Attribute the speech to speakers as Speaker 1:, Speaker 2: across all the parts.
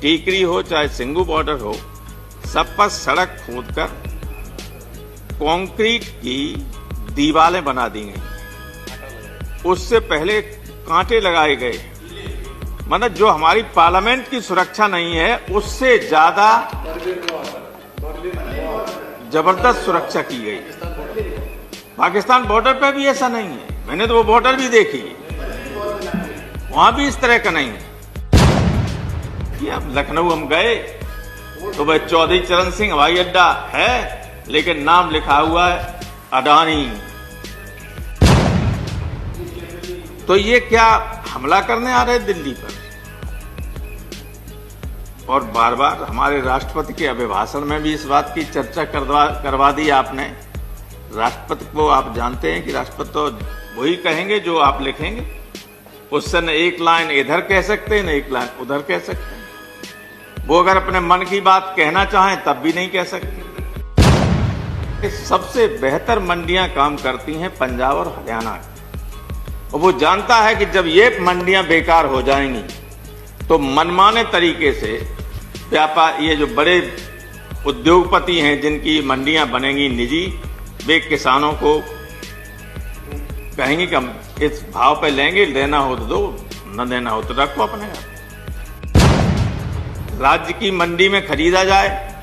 Speaker 1: टीकरी हो चाहे सिंगू बॉर्डर हो, सब पर सड़क खोदकर कंक्रीट की दीवारें बना दी गई। उससे पहले कांटे लगाए गए। मतलब जो हमारी पार्लियामेंट की सुरक्षा नहीं है, उससे ज्यादा जबरदस्त सुरक्षा की गई। पाकिस्तान बॉर्डर पे भी ऐसा नहीं है। मैंने तो वो बॉर्डर भी देखी, वहां भी इस तरह का नहीं है। कि अब लखनऊ हम गए तो भाई चौधरी चरण सिंह हवाई अड्डा है, लेकिन नाम लिखा हुआ है अडानी। तो ये क्या हमला करने आ रहे दिल्ली पर? और बार बार हमारे राष्ट्रपति के अभिभाषण में भी इस बात की चर्चा करवा दी आपने। राष्ट्रपति को आप जानते हैं कि राष्ट्रपति तो वही कहेंगे जो आप लिखेंगे। उससे न एक लाइन इधर कह सकते हैं, न एक लाइन उधर कह सकते हैं। वो अगर अपने मन की बात कहना चाहें तब भी नहीं कह सकते। सबसे बेहतर मंडियां काम करती हैं पंजाब और हरियाणा की। और वो जानता है कि जब ये मंडियां बेकार हो जाएंगी तो मनमाने तरीके से व्यापार, ये जो बड़े उद्योगपति हैं जिनकी मंडियां बनेंगी निजी, वे किसानों को कहेंगे कि हम इस भाव पे लेंगे, लेना हो तो दो, न देना हो तो रखो अपने घर। राज्य की मंडी में खरीदा जाए,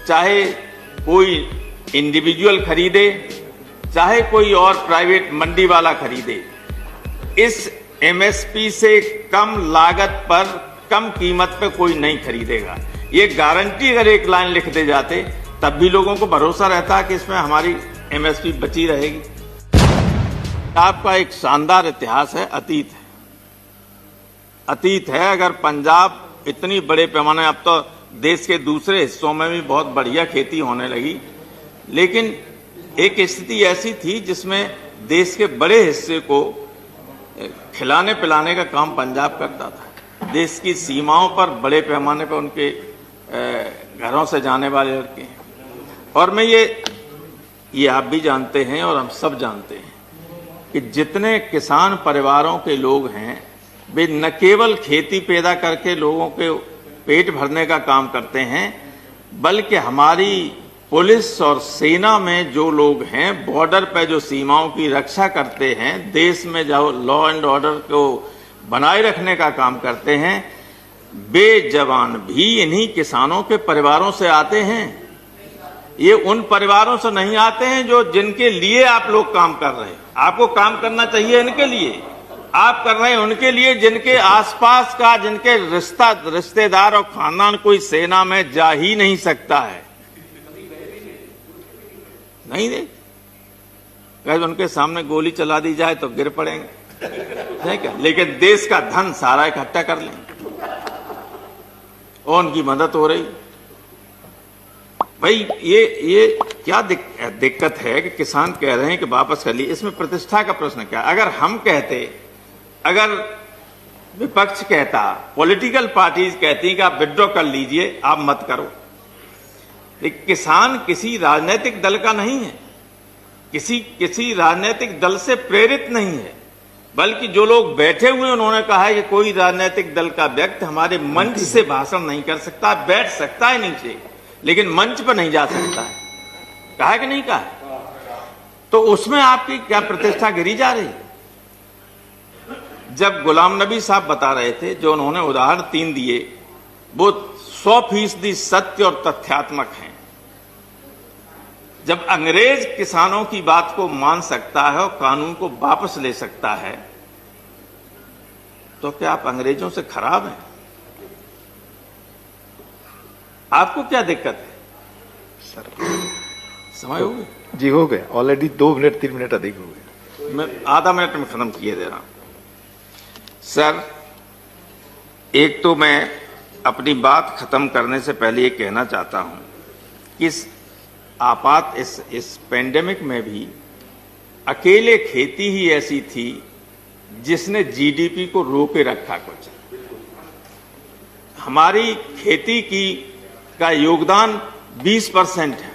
Speaker 1: चाहे कोई इंडिविजुअल खरीदे, चाहे कोई और प्राइवेट मंडी वाला खरीदे, इस एमएसपी से कम लागत पर कम कीमत पे कोई नहीं खरीदेगा। ये गारंटी अगर एक लाइन लिख दे जाते तब भी लोगों को भरोसा रहता है कि इसमें हमारी एमएसपी बची रहेगी। आपका एक शानदार इतिहास है, अतीत है। अगर पंजाब इतनी बड़े पैमाने, अब तो देश के दूसरे हिस्सों में भी बहुत बढ़िया खेती होने लगी, लेकिन एक स्थिति ऐसी थी जिसमें देश के बड़े हिस्से को खिलाने पिलाने का काम पंजाब करता था। देश की सीमाओं पर बड़े पैमाने पर उनके घरों से जाने वाले लड़के हैं। और मैं ये आप भी जानते हैं और हम सब जानते हैं कि जितने किसान परिवारों के लोग हैं, वे न केवल खेती पैदा करके लोगों के पेट भरने का काम करते हैं, बल्कि हमारी पुलिस और सेना में जो लोग हैं, बॉर्डर पर जो सीमाओं की रक्षा करते हैं, देश में जो लॉ एंड ऑर्डर को बनाए रखने का काम करते हैं, वे जवान भी इन्हीं किसानों के परिवारों से आते हैं। ये उन परिवारों से नहीं आते हैं जो जिनके लिए आप लोग काम कर रहे हैं। आपको काम करना चाहिए इनके लिए, आप कर रहे हैं उनके लिए जिनके आसपास का, जिनके रिश्तेदार और खानदान कोई सेना में जा ही नहीं सकता है। नहीं दे, कहीं उनके सामने गोली चला दी जाए तो गिर पड़ेंगे, है क्या? लेकिन देश का धन सारा इकट्ठा कर लेंगे और उनकी मदद हो रही। भाई ये क्या दिक्कत है कि किसान कह रहे हैं कि वापस कर लिए, इसमें प्रतिष्ठा का प्रश्न क्या? अगर हम कहते, अगर विपक्ष कहता, पॉलिटिकल पार्टीज कहती कि आप विड्रॉ कर लीजिए, आप मत करो। लेकिन किसान किसी राजनीतिक दल का नहीं है, किसी राजनीतिक दल से प्रेरित नहीं है, बल्कि जो लोग बैठे हुए उन्होंने कहा है कि कोई राजनीतिक दल का व्यक्ति हमारे मंच से भाषण नहीं कर सकता, बैठ सकता है नीचे, लेकिन मंच पर नहीं जा सकता है। कहा है कि नहीं कहा? तो उसमें आपकी क्या प्रतिष्ठा गिरी जा रही है? जब गुलाम नबी साहब बता रहे थे, जो उन्होंने उदाहरण 3 दिए, वो 100% सत्य और तथ्यात्मक हैं। जब अंग्रेज किसानों की बात को मान सकता है और कानून को वापस ले सकता है, तो क्या आप अंग्रेजों से खराब हैं? आपको क्या दिक्कत है?
Speaker 2: सर
Speaker 1: समय हो गया?
Speaker 2: जी हो गया, ऑलरेडी 2 मिनट 3 मिनट अधिक हो गया।
Speaker 1: मैं आधा मिनट में खत्म किए दे रहा हूं। सर, एक तो मैं अपनी बात खत्म करने से पहले ये कहना चाहता हूं कि इस पेंडेमिक में भी अकेले खेती ही ऐसी थी जिसने जीडीपी को रोके रखा। कुछ हमारी खेती का योगदान 20% है,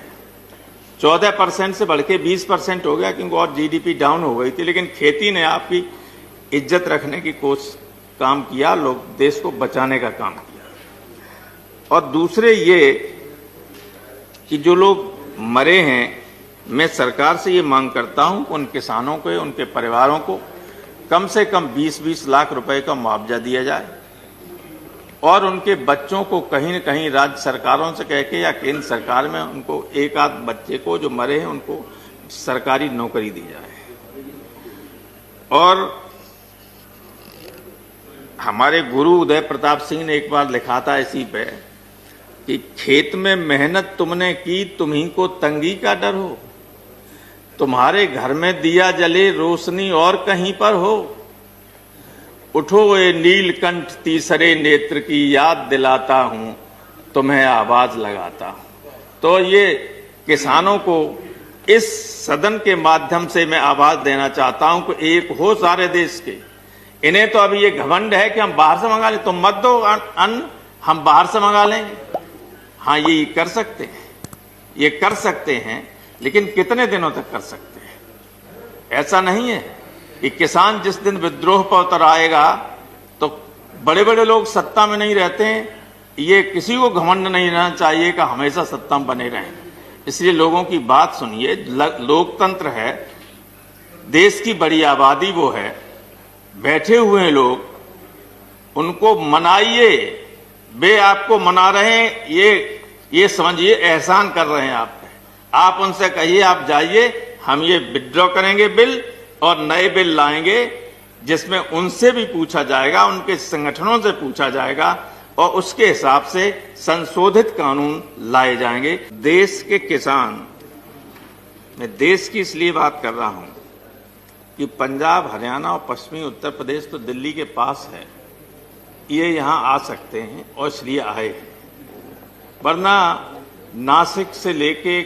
Speaker 1: 14% से बढ़ के 20% हो गया, क्योंकि और जीडीपी डाउन हो गई थी। लेकिन खेती ने आपकी इज्जत रखने की काम किया, लोग देश को बचाने का काम किया। और दूसरे ये कि जो लोग मरे हैं, मैं सरकार से ये मांग करता हूं कि उन किसानों को, उनके परिवारों को कम से कम 20-20 लाख रुपए का मुआवजा दिया जाए और उनके बच्चों को कहीं न कहीं राज्य सरकारों से कह के या केंद्र सरकार में उनको एक आध बच्चे को जो मरे हैं उनको सरकारी नौकरी दी जाए। और हमारे गुरु उदय प्रताप सिंह ने एक बार लिखा था इसी पे कि खेत में मेहनत तुमने की, तुम्ही को तंगी का डर हो, तुम्हारे घर में दिया जले रोशनी और कहीं पर हो, उठो ये नीलकंठ तीसरे नेत्र की याद दिलाता हूं, तुम्हें आवाज लगाता हूं। तो ये किसानों को इस सदन के माध्यम से मैं आवाज देना चाहता हूं कि एक हो सारे देश के। इन्हें तो अभी ये घमंड है कि हम बाहर से मंगा लें, तुम मत दो अन्न, हम बाहर से मंगा लेंगे। हाँ, ये कर सकते हैं, ये कर सकते हैं, लेकिन कितने दिनों तक कर सकते हैं? ऐसा नहीं है कि किसान जिस दिन विद्रोह पर उतर आएगा तो बड़े बड़े लोग सत्ता में नहीं रहते हैं। ये किसी को घमंड नहीं रहना चाहिए कि हमेशा सत्ता में बने रहें। इसलिए लोगों की बात सुनिए। लोकतंत्र है, देश की बड़ी आबादी वो है, बैठे हुए लोग, उनको मनाइए। वे आपको मना रहे हैं, ये समझिए एहसान कर रहे हैं आप पे। आप उनसे कहिए आप जाइए, हम ये विड्रॉ करेंगे बिल और नए बिल लाएंगे जिसमें उनसे भी पूछा जाएगा, उनके संगठनों से पूछा जाएगा और उसके हिसाब से संशोधित कानून लाए जाएंगे। देश के किसान, मैं देश की इसलिए बात कर रहा हूं कि पंजाब, हरियाणा और पश्चिमी उत्तर प्रदेश तो दिल्ली के पास है, ये यहां आ सकते हैं और इसलिए आए हैं। वरना नासिक से लेके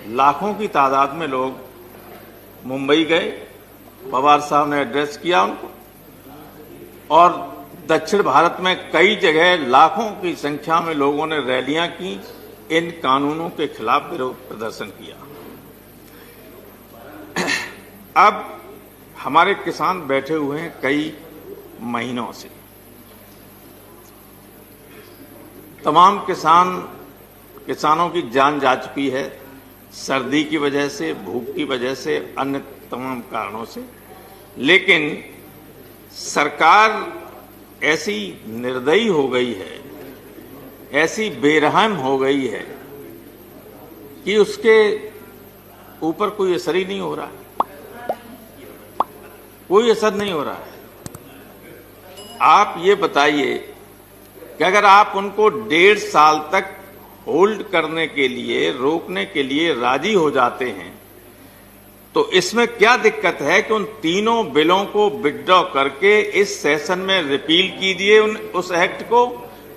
Speaker 1: लाखों की तादाद में लोग मुंबई गए, पवार साहब ने एड्रेस किया उनको, और दक्षिण भारत में कई जगह लाखों की संख्या में लोगों ने रैलियां की, इन कानूनों के खिलाफ विरोध प्रदर्शन किया। अब हमारे किसान बैठे हुए हैं कई महीनों से। तमाम किसानों की जान जा चुकी है, सर्दी की वजह से, भूख की वजह से, अन्य तमाम कारणों से। लेकिन सरकार ऐसी निर्दयी हो गई है, ऐसी बेरहम हो गई है कि उसके ऊपर कोई असर ही नहीं हो रहा है, कोई असर नहीं हो रहा है। आप ये बताइए कि अगर आप उनको 1.5 साल तक होल्ड करने के लिए, रोकने के लिए राजी हो जाते हैं, तो इसमें क्या दिक्कत है कि उन तीनों बिलों को विड्रॉ करके इस सेशन में रिपील कीजिए उस एक्ट को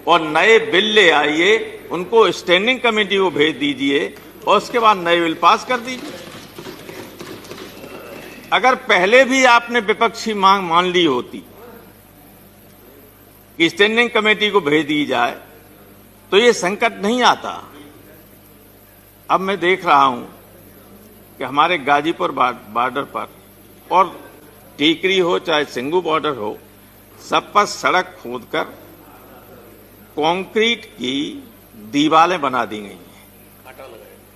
Speaker 1: और नए बिल ले आइए, उनको स्टैंडिंग कमेटी को भेज दीजिए और उसके बाद नए बिल पास कर दीजिए। अगर पहले भी आपने विपक्षी मांग मान ली होती कि स्टैंडिंग कमेटी को भेज दी जाए तो ये संकट नहीं आता। अब मैं देख रहा हूं कि हमारे गाजीपुर बॉर्डर पर और टीकरी हो चाहे सिंगू बॉर्डर हो, सब पर सड़क खोदकर कंक्रीट की दीवारें बना दी गई हैं।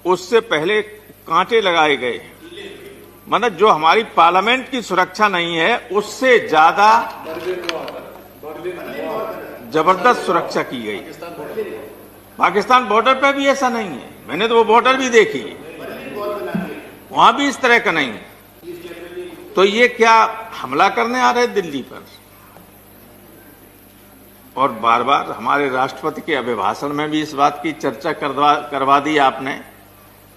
Speaker 1: उससे पहले कांटे लगाए गए। मतलब जो हमारी पार्लियामेंट की सुरक्षा नहीं है, उससे ज्यादा जबरदस्त सुरक्षा की गई। पाकिस्तान बॉर्डर पर भी ऐसा नहीं है, मैंने तो वो बॉर्डर भी देखी, वहां भी इस तरह का नहीं है। तो ये क्या हमला करने आ रहे दिल्ली पर? और बार बार हमारे राष्ट्रपति के अभिभाषण में भी इस बात की चर्चा करवा दी आपने।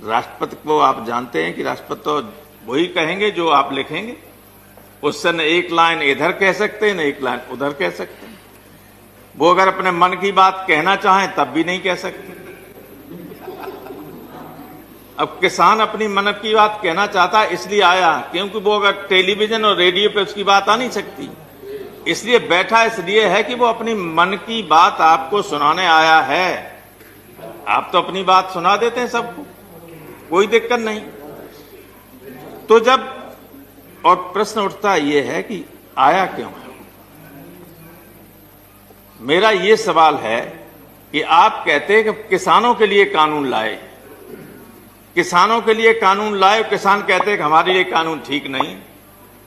Speaker 1: राष्ट्रपति को आप जानते हैं कि राष्ट्रपति तो वही कहेंगे जो आप लिखेंगे, उससे न एक लाइन इधर कह सकते हैं न एक लाइन उधर कह सकते हैं। वो अगर अपने मन की बात कहना चाहें तब भी नहीं कह सकते। अब किसान अपनी मन की बात कहना चाहता है इसलिए आया, क्योंकि वो अगर टेलीविजन और रेडियो पे उसकी बात आ नहीं सकती, इसलिए बैठा इसलिए है कि वो अपनी मन की बात आपको सुनाने आया है। आप तो अपनी बात सुना देते हैं सबको, कोई दिक्कत नहीं। तो जब और प्रश्न उठता ये है कि आया क्यों है? मेरा ये सवाल है कि आप कहते हैं कि किसानों के लिए कानून लाए, किसानों के लिए कानून लाए, किसान कहते हैं कि हमारे लिए कानून ठीक नहीं।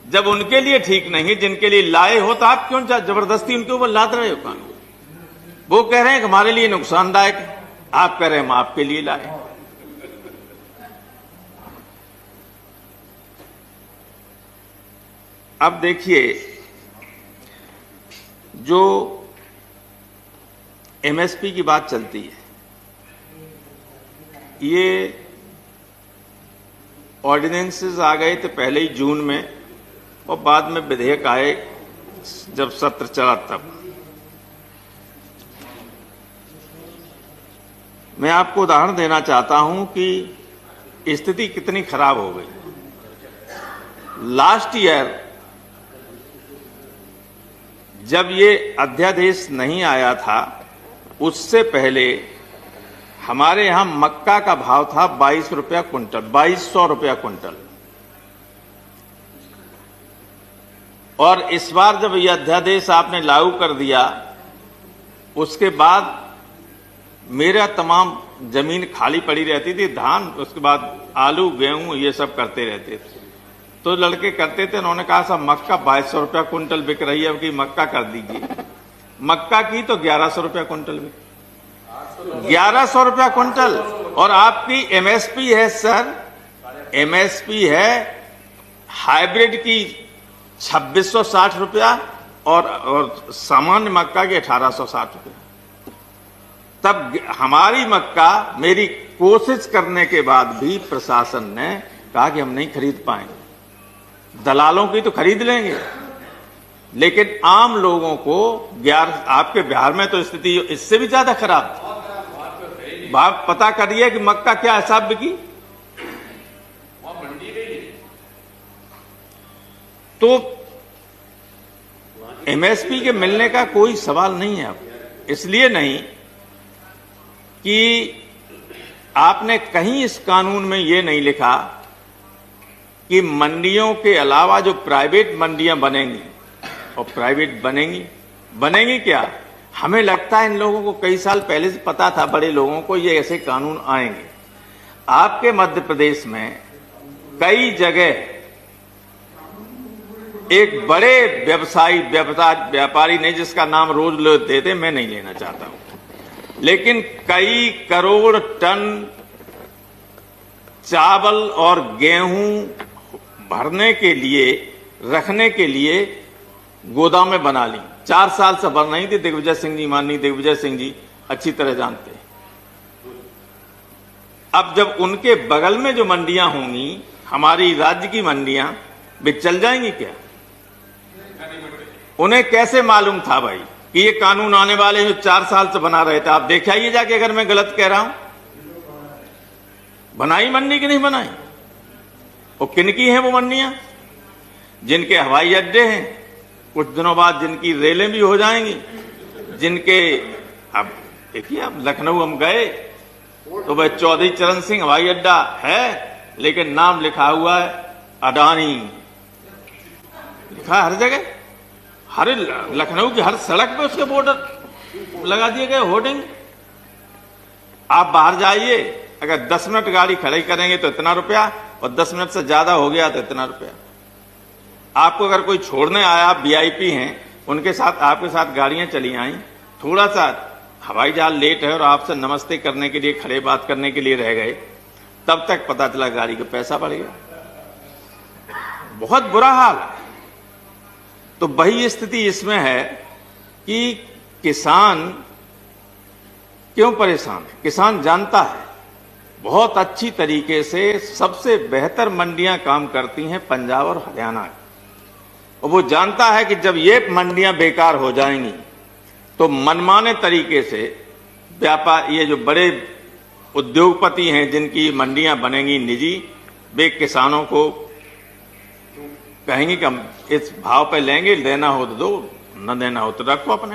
Speaker 1: जब उनके लिए ठीक नहीं, जिनके लिए लाए हो, तो आप क्यों जबरदस्ती उनके ऊपर लाद रहे हो कानून? वो कह रहे हैं कि हमारे लिए नुकसानदायक है, आप कह रहे हैं हम आपके लिए लाए। अब देखिए, जो एमएसपी की बात चलती है, ये ऑर्डिनेंसेस आ गए थे पहले ही जून में, और बाद में विधेयक आए जब सत्र चला तब। मैं आपको उदाहरण देना चाहता हूं कि स्थिति कितनी खराब हो गई। लास्ट ईयर जब ये अध्यादेश नहीं आया था, उससे पहले हमारे यहां मक्का का भाव था 22 रुपया क्विंटल, 2200 रुपया क्विंटल। और इस बार जब यह अध्यादेश आपने लागू कर दिया, उसके बाद मेरा तमाम जमीन खाली पड़ी रहती थी, धान, उसके बाद आलू, गेहूं, ये सब करते रहते थे। तो लड़के करते थे, उन्होंने कहा साहब मक्का 2200 रुपया क्विंटल बिक रही है, अब की मक्का कर दीजिए। मक्का की तो 1100 रुपया क्विंटल बिक, 1100 रुपया क्विंटल। और आपकी एमएसपी है सर, एमएसपी है हाइब्रिड की 2660 रुपया और सामान्य मक्का की 1860 रुपया। तब हमारी मक्का, मेरी कोशिश करने के बाद भी प्रशासन ने कहा कि हम नहीं खरीद पाएंगे। दलालों की तो खरीद लेंगे, लेकिन आम लोगों को आपके बिहार में तो स्थिति इससे भी ज्यादा खराब थी। आप पता करिए कि मक्का क्या हिसाब बिकी। तो एमएसपी के मिलने का कोई सवाल नहीं है। अब इसलिए नहीं कि आपने कहीं इस कानून में यह नहीं लिखा कि मंडियों के अलावा जो प्राइवेट मंडियां बनेंगी, और प्राइवेट बनेंगी क्या? हमें लगता है इन लोगों को कई साल पहले से पता था, बड़े लोगों को, ये ऐसे कानून आएंगे। आपके मध्य प्रदेश में कई जगह एक बड़े व्यापारी ने, जिसका नाम रोज लेते थे, मैं नहीं लेना चाहता हूं, लेकिन कई करोड़ टन चावल और गेहूं भरने के लिए, रखने के लिए गोदाम में बना ली। 4 साल से बन रही थी। दिग्विजय सिंह जी, माननीय दिग्विजय सिंह जी अच्छी तरह जानते हैं। अब जब उनके बगल में जो मंडियां होंगी, हमारी राज्य की मंडियां, वे चल जाएंगी क्या? उन्हें कैसे मालूम था भाई कि ये कानून आने वाले जो 4 साल से बना रहे थे? आप देख आइए जाके, अगर मैं गलत कह रहा हूं। बनाई मंडी की नहीं बनाई? वो किनकी हैं वो मंडियां? जिनके हवाई अड्डे हैं, कुछ दिनों बाद जिनकी रेलें भी हो जाएंगी, जिनके, अब देखिए, अब लखनऊ हम गए तो वह चौधरी चरण सिंह हवाई अड्डा है, लेकिन नाम लिखा हुआ है अडानी, लिखा हर जगह, हर लखनऊ की हर सड़क पे उसके बॉर्डर लगा दिए गए, होर्डिंग। आप बाहर जाइए, अगर 10 मिनट गाड़ी खड़ी करेंगे तो इतना रुपया, और 10 मिनट से ज्यादा हो गया तो इतना रुपया। आपको अगर कोई छोड़ने आया, आप वीआईपी हैं, उनके साथ, आपके साथ गाड़ियां चली आई, थोड़ा सा हवाई जहाज लेट है और आपसे नमस्ते करने के लिए, खड़े बात करने के लिए रह गए, तब तक पता चला गाड़ी का पैसा बढ़ गया। बहुत बुरा हाल। तो वही स्थिति इसमें है कि किसान क्यों परेशान है? किसान जानता है बहुत अच्छी तरीके से, सबसे बेहतर मंडियां काम करती हैं पंजाब और हरियाणा, और वो जानता है कि जब ये मंडियां बेकार हो जाएंगी तो मनमाने तरीके से व्यापार, ये जो बड़े उद्योगपति हैं जिनकी मंडियां बनेंगी निजी, वे किसानों को कहेंगे कि हम इस भाव पे लेंगे, लेना हो तो दो, न देना हो तो रखो अपने।